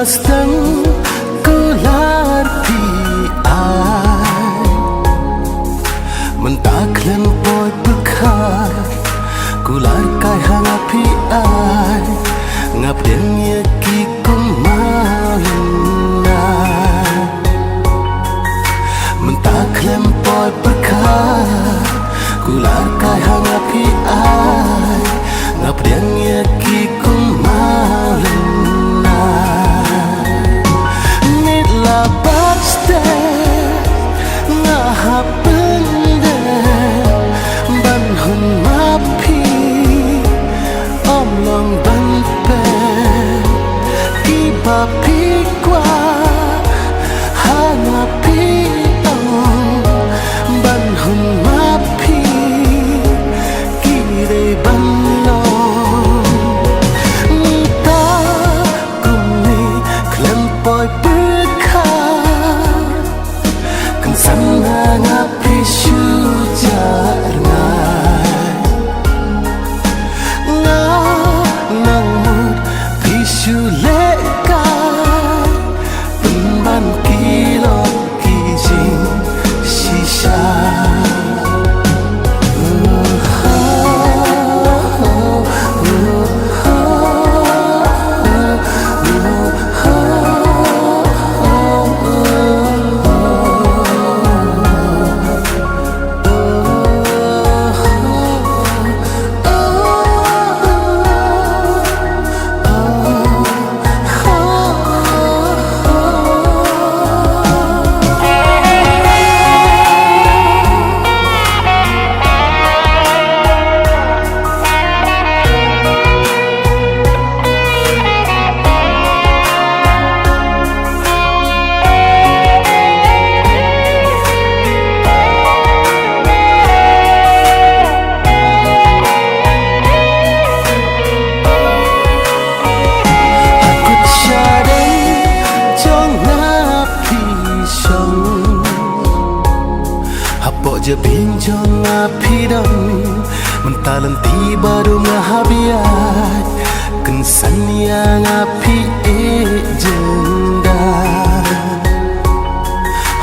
Stang kelar pi ai mentaklen boy bekar kular kai hang pi ai ngap den ye ki kumalina mentaklen boy bekar kular kai hang pi ai ngap den ye ki kumalina Papi kwa hana pi ban hun mapi kire ban lo ta kumni klan poi pekha kan sana ngapi shu jarna na nang mut pi shu le je pinjong api dong mentalan tiba dong habiat kensan yang api jenda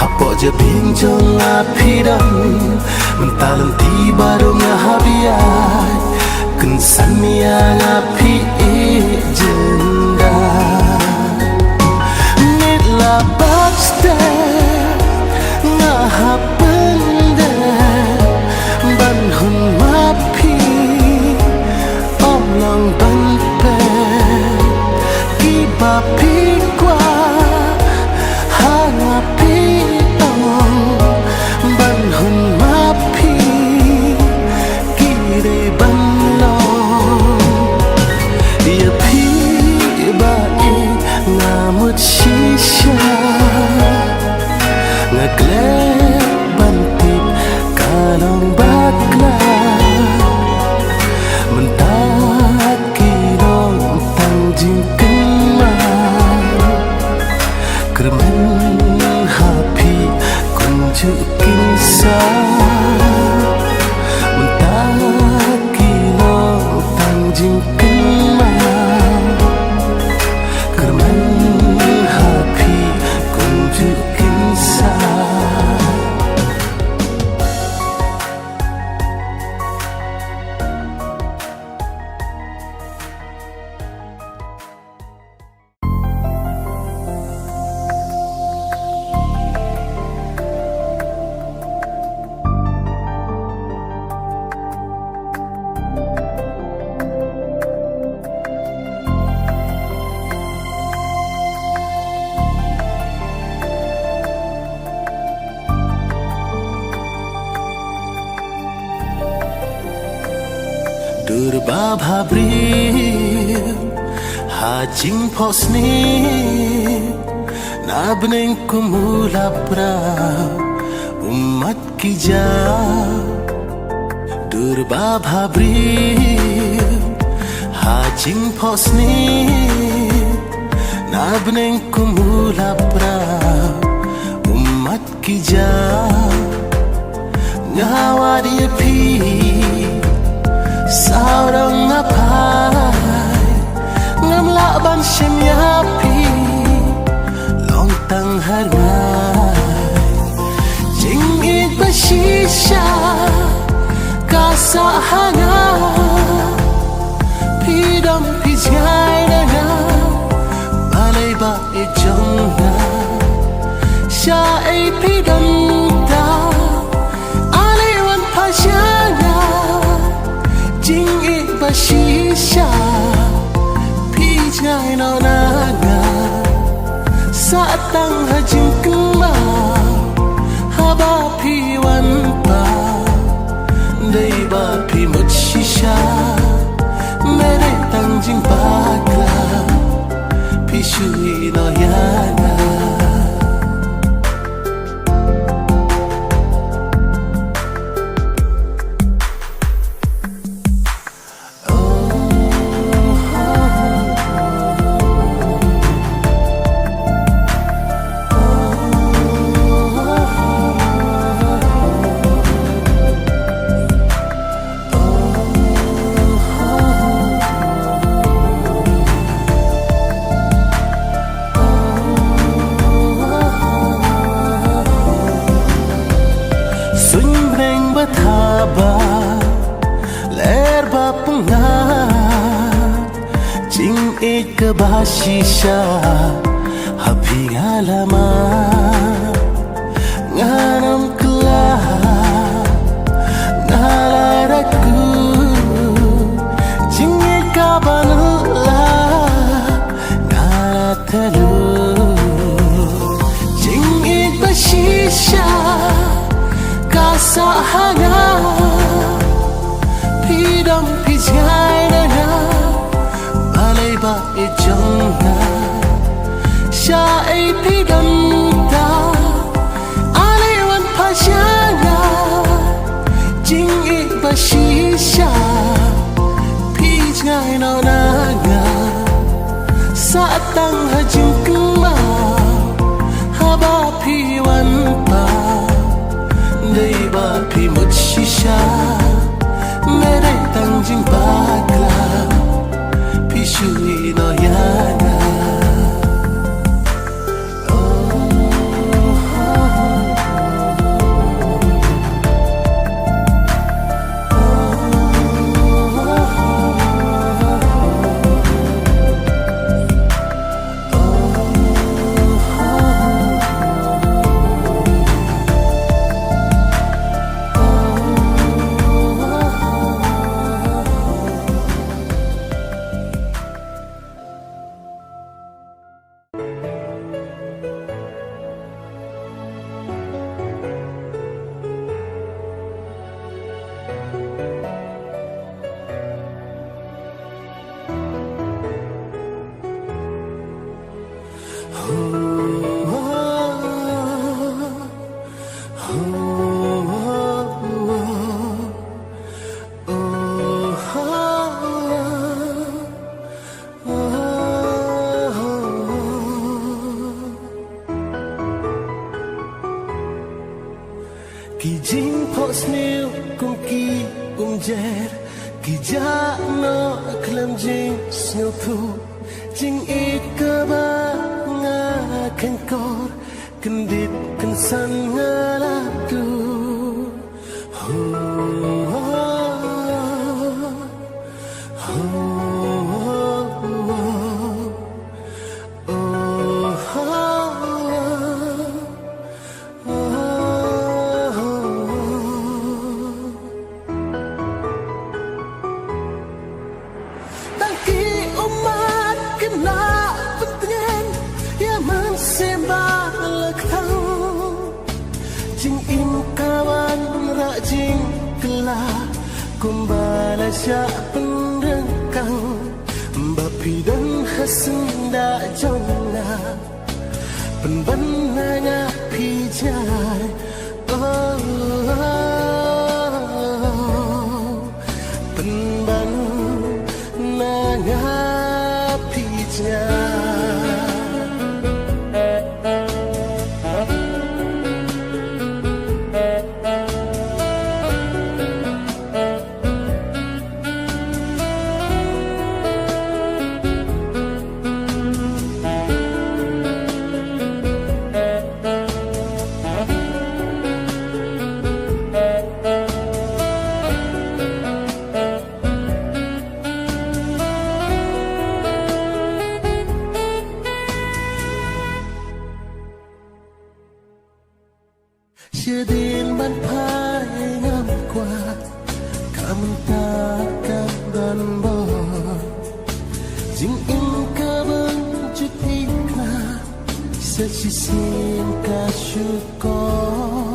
hapo je pinjong api dong mentalan tiba dong habiat kensan yang api jenda nitla bakste ngahap papi kwa hana pi ban hun mapi kire ban lo ya pi ba e ngamut shisha ngagle ban tip kalong bakla mentak kilong tangjing kerman hapi kunjukin sa mentak kilong tangjing kemah kerman hapi kunjukin sa Durba bhabril hajing posni nabneng kumula pra umat kija Durba bhabril hajing posni nabneng kumula pra umat kija ngawadi pi saurang ngapai ngamla ban shimyapi harngai Jing ik bashisha Kasa hanga Pidam pijai nanga Balay ba ijong na Siya ay pidam ta Aliwan pa siya na Jing ik bashisha Pijai no naga Saat tang hajing kemau Haba piwan pa Day ba pi mut shisha Mere tang jing bakla Pi shui no yana Thaba ler ba pungat Jing ik bashisha Hapi ngalama Nganam kela Ngalaraku Jing ik banula Ngalatalu Jing ik bashisha Kasa hanga Pidam pijai nana Balay ba ijong na Siya ay pidam ta Aliwan pa siya na Jing ik bashisha Pijai no naga Saat tang hajing kemau Haba piwan pa Day ba pi mut shisha Mere tang jing bakla Pi shui no yana Ki jing pos niu kum ki jer Ki ja no klam jing snow pu Jing ikaba nga kenkor Kendit kensan ngaladu Kumbala siya penrengkang Bapi dan hasenda jona Penbananya pijai Penbananya pijai chưa đến ban phai năm qua cảm takkan dan bo jing in ka bang jutika sa sisin ka syukur